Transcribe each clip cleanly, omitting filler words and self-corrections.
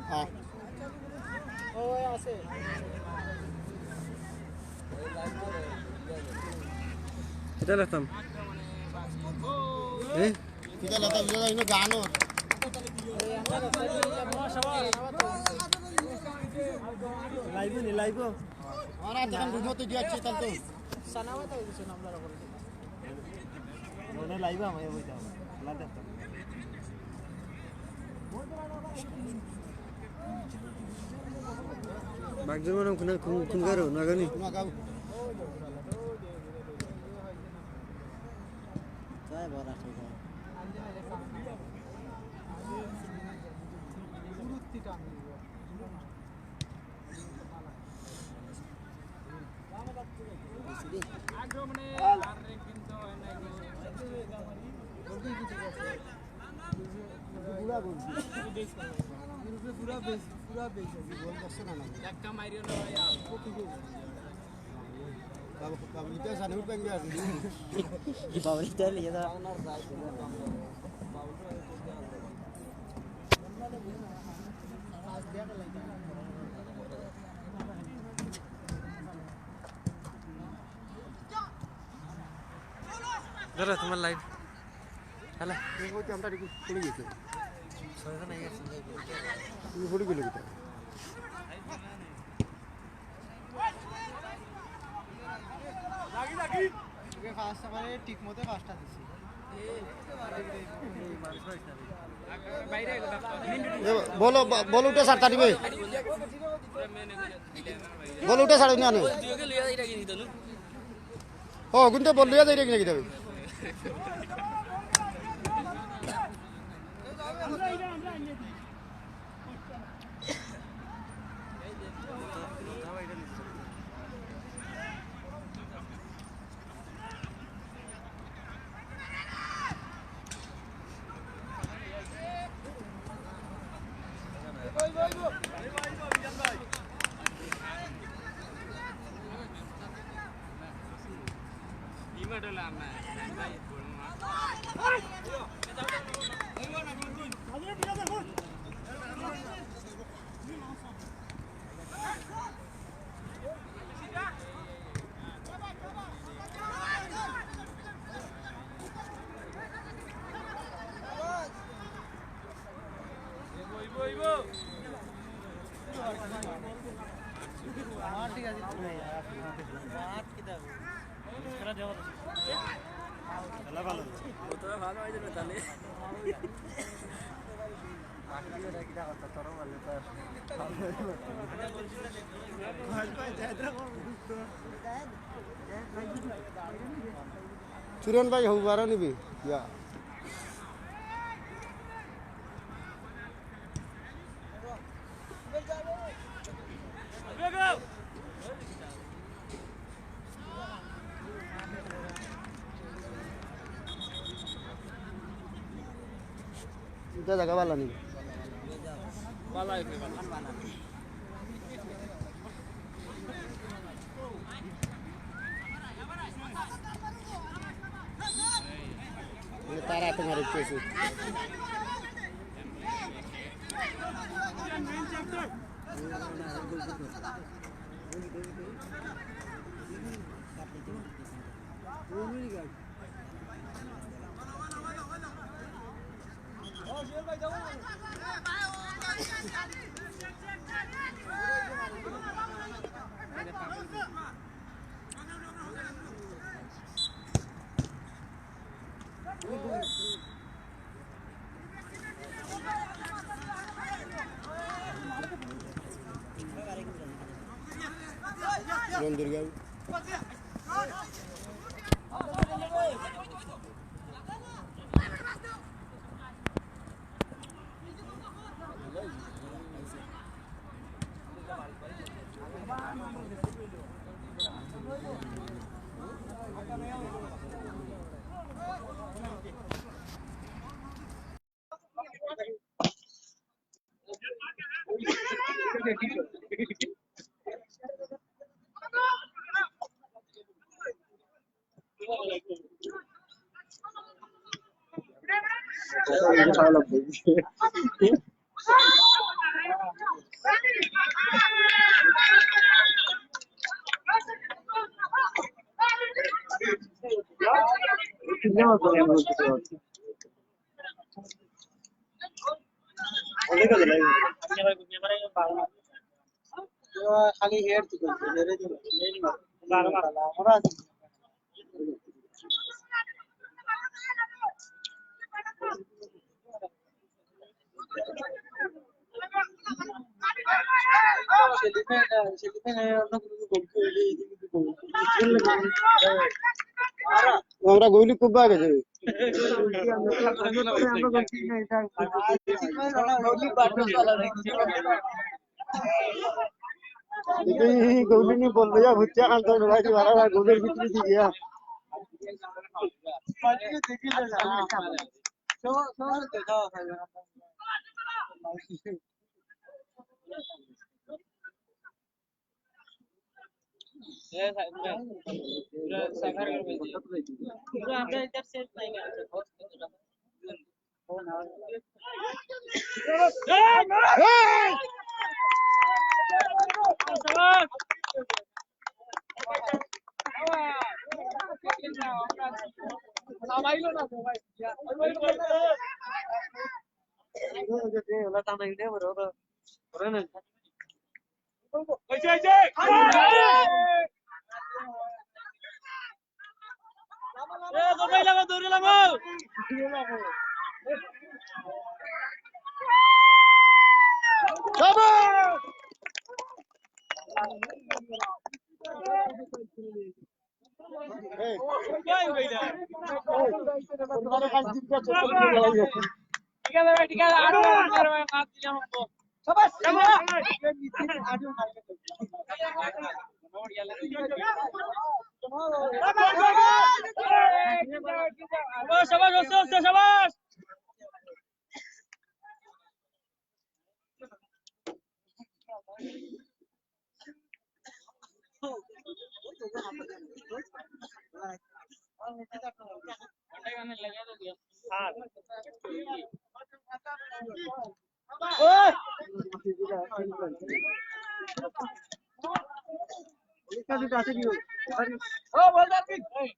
হ্যাঁ এটা লাগতাম কিটা লতা বিজা ইনো গানো লাইভ নি লাইভ আমরা যখন রুমতে দিয়েছি তাহলে তো সানাওয়াত হয়ে গেছে আমরা বলে মনে লাইভ আমি বইতা লা দেখতাম বাগজর মানে কোন গারো নাগানি না গাও যায় বড় আছে গুরুত্বটা আগ্রহ মানে আর কিন্তু পুরা বলছি পুরা বেশ বল করছে না না ধাক্কা মারিও না ভাই আর কি করব বাবু এটা সানে উঠ পেঙ্গে আছে বাবুটা লিয়ে দা দাদা তোমার লাইভ হ্যালো দেখো আমরা দেখি পড়ে গেছে সরে না গেছে তুমি পড়ে গেলে কিটা ওকে ফার্স্ট ওভারে ঠিক মতো পাঁচটা দিছি বলো বল উঠে সারতা দিবে বল উঠে সারনি আনে ও কিন্তু বল লিয়া যাই রে নাকি যাবে ঠিক আছে খেলা ভালো তোরা ভালো হয়ে যাবে তাহলে চুরন ভাই হব আর নিবি ইয়া এটা জায়গা ভালো নিবি ভালো হইবে ভালো তারা তোমার ইচ্ছে দুর্গা खाली हेड আমরা গইলি খুব আগে যাবে এই গৌলি নি বললো যা ভুচ্চা খান তো ভাই বাড়া গৌলের ভিতরে দিয়ে গিয়া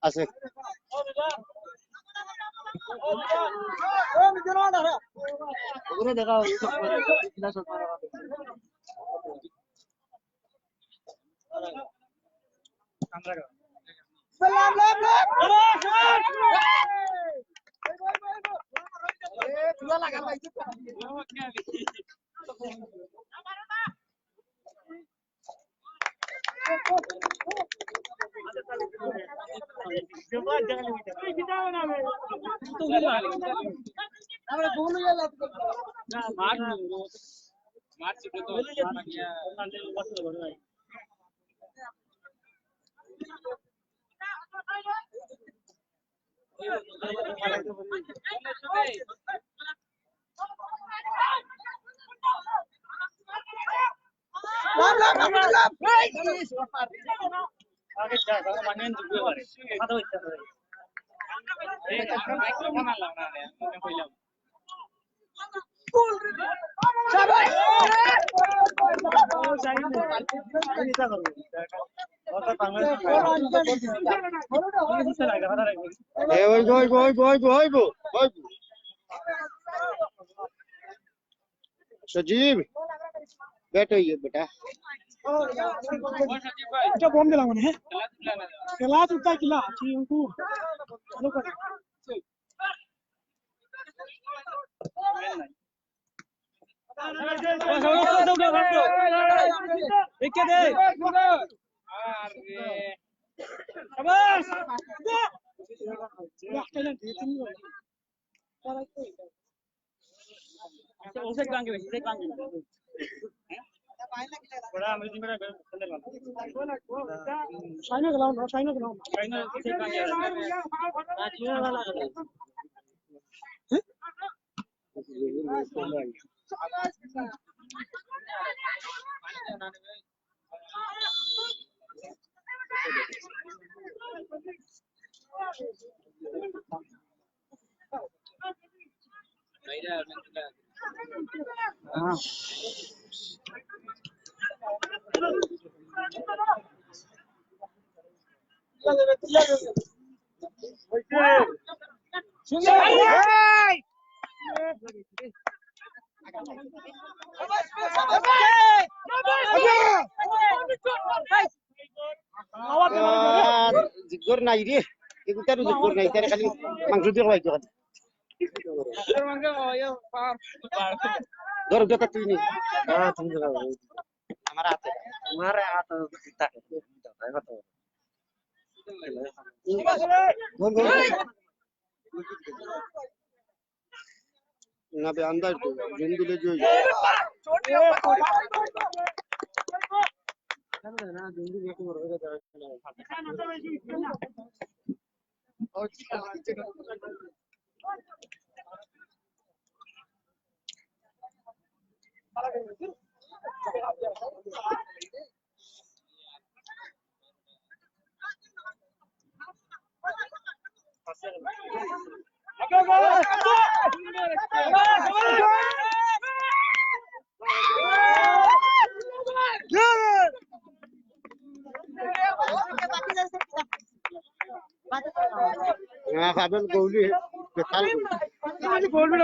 আছে ওগুলো দেখা ওই গই গই গই গই গো গই সজীব बैठ होइए बेटा এটা বম দিলাম মানে হ্যাঁ খেলা তুলতা কিলা চিঙ্কু ভালো করে একে দে শাবাশ রাখলেন তুমি ওসে কাঙ্গে বেশি কাঙ্গে বড়া আমি দিন মেরা খেলে গেল সাইনা গেলাম না সাইনা সে কাঙ্গে রাজিয়া वाला জিগর নাই রে এগুতারও জিগর নাই তারে খালি মাংস দিয়ে খাওয়াইতো খালি ধর ওটা তুই নি তুমি আমার হাতে না বে अंदर तो जून दिले जो ना जून दिले को रोगा हां फाबल गोली बेताल गोली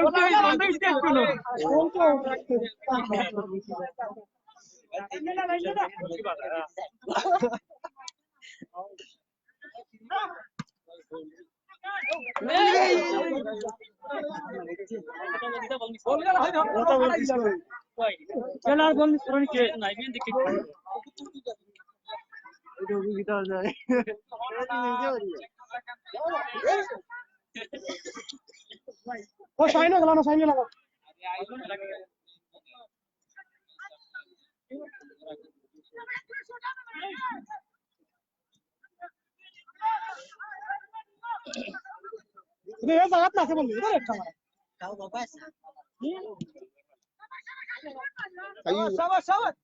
वो साइन लगा ना साइन लगा ये बात ना से बोल इधर एक हमारा Kau babas. शाबाश शाबाश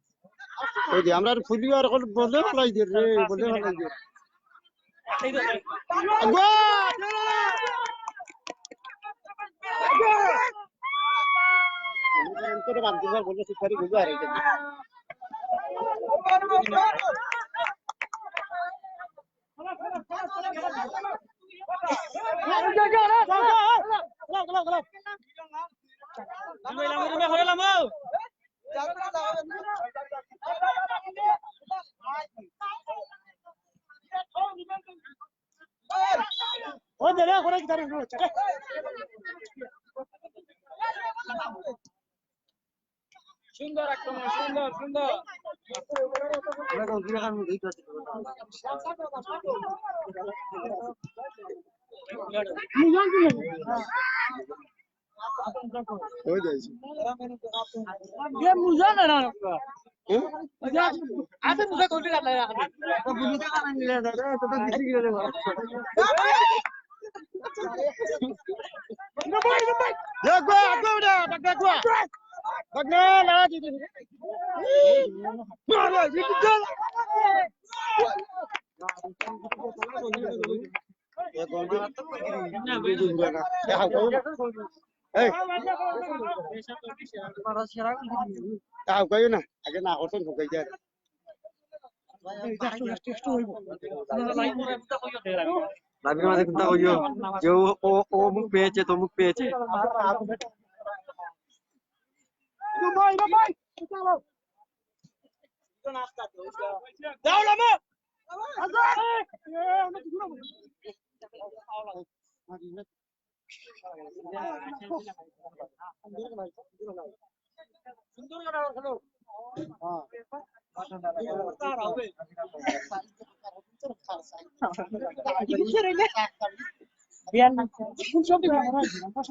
ওই যে আমরা ফুলি আর কোন বলে ফলাই দি রে বলে ফলাই দি আগো তোর বান্ধব বলে সুপারি গুলো আর এটা ओ दे रे कोरा किधर है चले সুন্দর আক্রমণ সুন্দর সুন্দর আমরা ওই রকম এই করতে हो जाएगी ये मुझे ना ना आते मुझे कोई कर ले रहा तो बुनीता का नहीं ले रहा है तो किसी के ले रहा ya gua udah pakai gua pakai lagi mana gitu dah ya gua ya kau eh tahu kau na aja na hoton hokai jar লাভির মাঝে কোনটা কইও যে ও মুখ পেয়েছে তো মুখ পেয়েছে भाई भाई चलो जाओ लमो সুন্দর করে খেলো biar muncul di mana lagi apa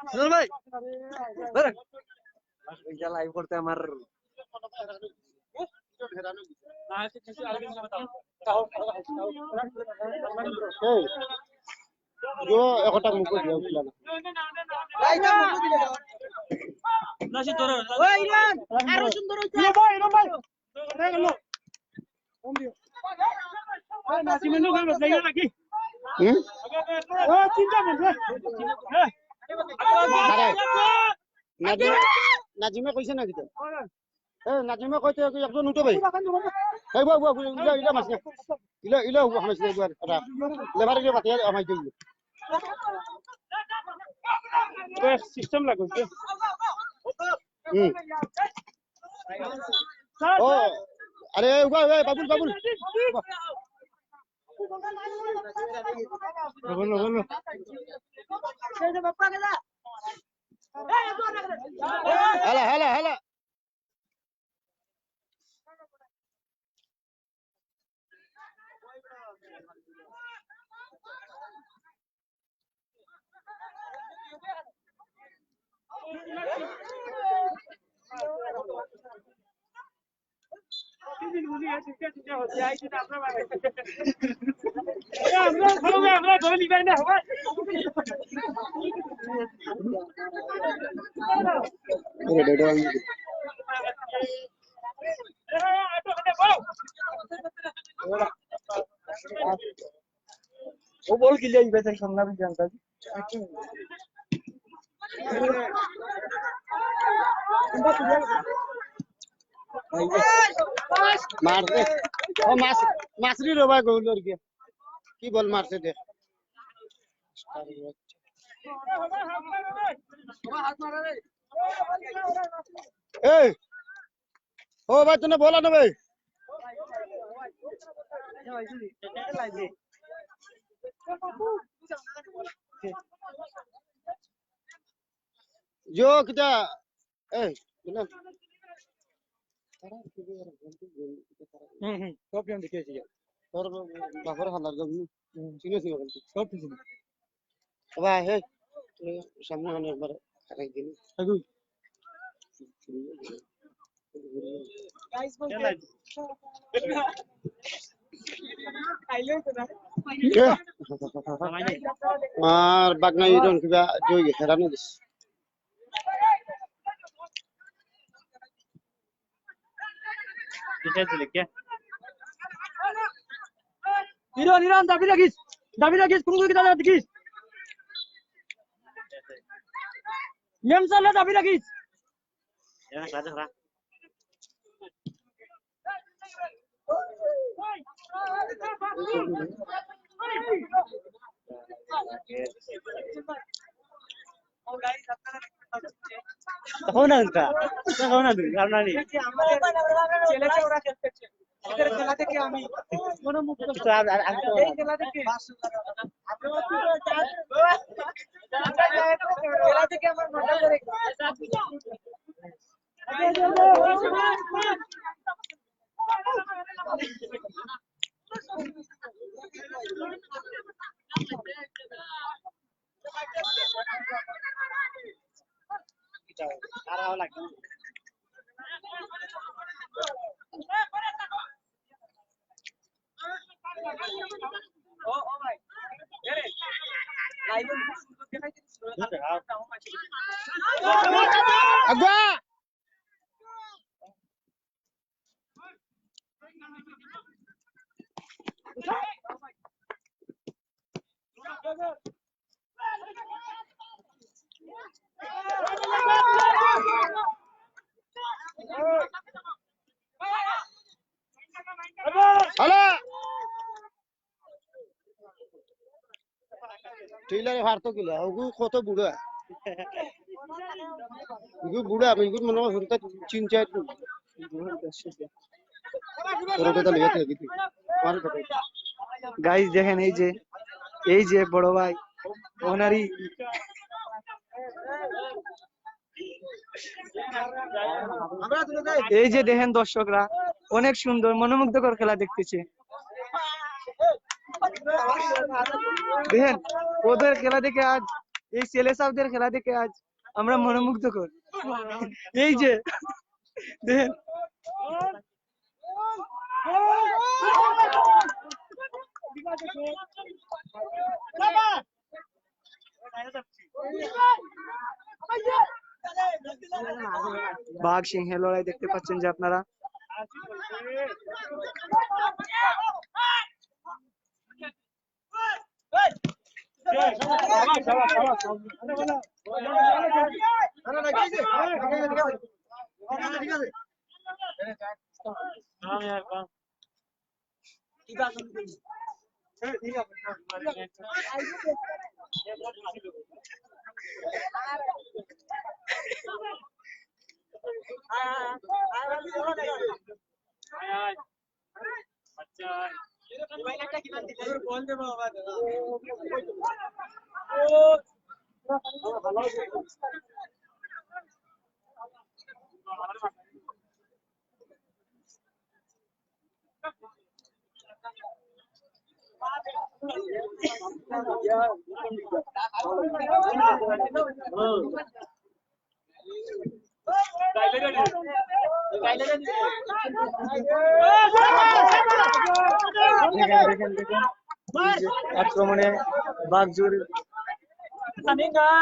Sujan ভাই ওইটা লাইভ করতে আমার जो একটা মুখ দিয়ে উঠল না নাজিমে কইছে নাকি তো নাজিমে কইতে একজন উঠে ভাই এই বাবু ইলা ইলা মাছ ইলা ইলা মাছ একবার লেবার দিয়ে বাতিয়া আমাই দিই সিস্টেম লাগুছে ও আরে ওই বাবুল বাবুল বলো বলো هلا هلا هلا वो बोल के लिए वैसे सुनना भी जानता है मारते ओ मासरी रे भाई गोलर के की बॉल मारते देख ए ओ भाई तूने बोला ना भाई जो kita कॉपी हम दिखे चाहिए और बाबर हालात जब सीने सीने बोलते कॉपी से अब है सामने आने एक बार कराई देनी अगु गाइस को আর বাগনা ইরন কিবা জয় হেরানো দিস ইরান দাবি লাগিস কোন কোন দাবি লাগিস মেমসালে দাবি লাগিস होना उनका होना दूँ करना नहीं ছেলেকে ওরা খেলতে এদের খেলা থেকে আমি কোনো মুখ तो आप এই খেলা থেকে খেলা থেকে আমার মজা করে agua Halo. টিলারে ভারত গিলা ওগু কত বুড়া ওগু বুড়া ওগু মনে হচ্ছে চিন চাই ওরটা লেগে গেছে আর কত গাইস দেখেন এই যে বড় ভাই ওনারই এই যে দেখেন দর্শকরা অনেক সুন্দর মনোমুগ্ধকর খেলা দেখতেছে। দেখেন ওদের খেলা দেখে আজ, এই ছেলে সাউদের খেলা দেখে আজ আমরা মনোমুগ্ধকর। এই যে দেখেন বাঘ সিংহের লড়াই দেখতে পাচ্ছেন যে আপনারা। আক্রমণে বাঘজোর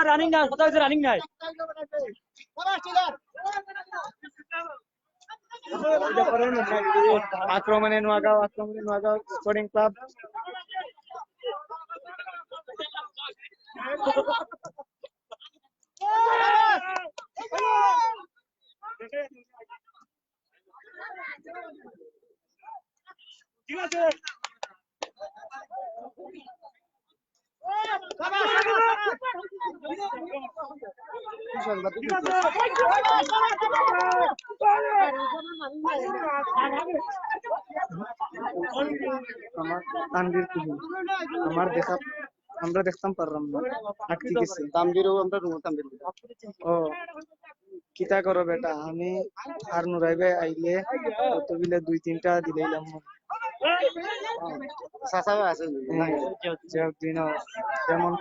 রানিং না কোথাও রানিং নাই আক্রমণে নোয়াগাঁও স্পোর্টিং ক্লাব। ঠিক আছে আমার দেখা আমরা দেখতাম পারলাম না আটকে গেছে। ও কিতা করো বেটা, আমি আর নুরাই ভাই আইলে কত বিলে 2-3টা দিলাম যেমন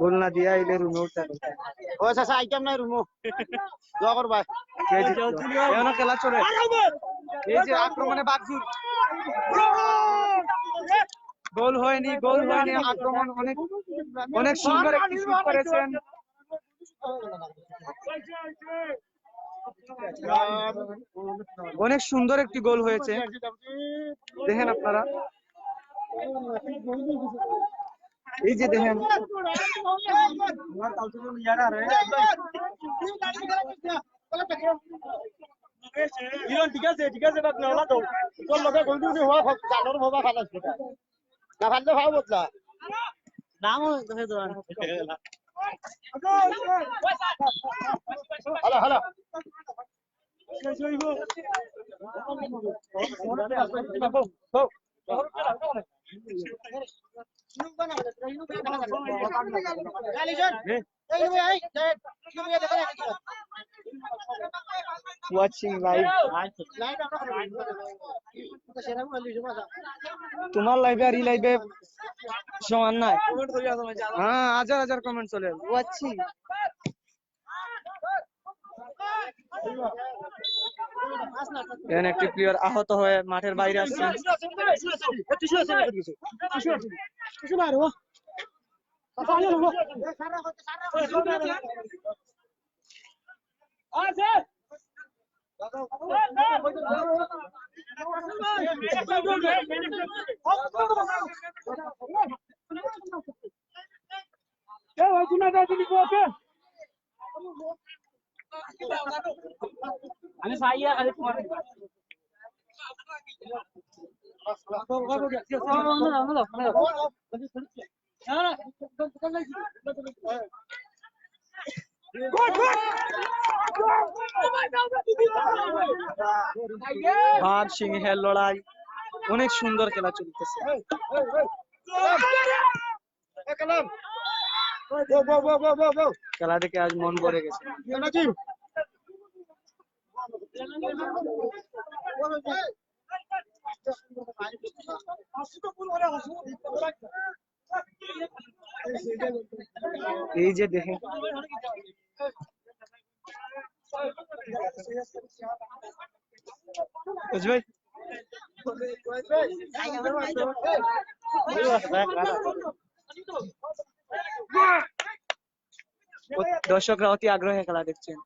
গোল না দিয়া আইলে রুমে উঠতে ও চাচা আইটেম নাই রুমো দোয়া করবা খেলা চলে। এই যে আক্রমণে বাঘজুর গোল হয়নি আক্রমণ অনেক সুন্দর একটি শুট করেছেন। অনেক সুন্দর একটি গোল হয়েছে দেখেন আপনারা। এই যে দেখেন ঠিক আছে বাদ না হলা তো তোর লগে কই দিবি হওয়া জানোর হবা খালাস না ফাললে ভাও বদলা নামও ধরে দোয়ান হ্যালো হ্যালো watching live তোমার লাইভে আর ই লাইভে সমান নাই। হ্যাঁ হাজার কমেন্ট চলে ওয়াচিং। এখানে একটি প্লেয়ার আহত হয়ে মাঠের বাইরে আসছেন। আমি সাইয়া খালি তোমার বাঘ সিংহের লড়াই অনেক সুন্দর খেলা চলতেছে। খেলা দেখে আজ মন ভরে গেছে। এই যে দেখেন বুঝবে দর্শকরা অতি আগ্রহে খেলা দেখছেন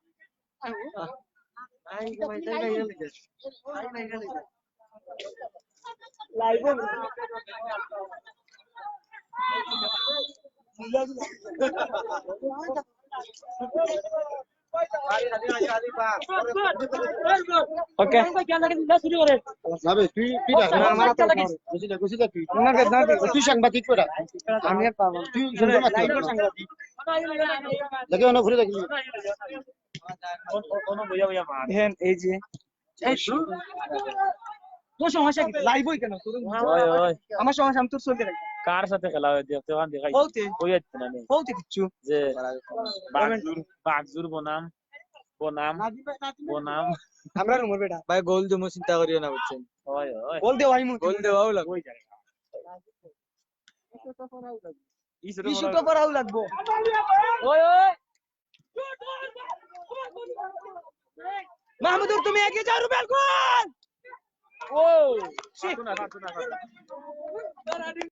ওকে যাবে তুই তুই রাখ গুছিলা তুই তুই সাংবাদিক করা আমি আর পাবো তুই শুনতে পাচ্ছিস দেখে অনেক ঘুরে দেখলি দেখেন এই যে তোর সমস্যা কি লাইভই কেন আমার সমস্যা আমি তোর চলতে রাখি কার সাথে খেলা হয় দেখতে ওখান দেখাই বলতে কই যাচ্ছে না নে বলতে কিচ্ছু যে বাগজুর বনাম বনাম আমরা রুমের বেটা ভাই গোল দেবো চিন্তা করিও না বুঝছেন ওই ওই বল দে ভাই মুখ গোল দেওয়াও লাগবে কই যায় ইস্যু তো করাও লাগবো ওই ওই মাহমুদুর তুমি এগিয়ে যাও রুবেল গোল ও শোনা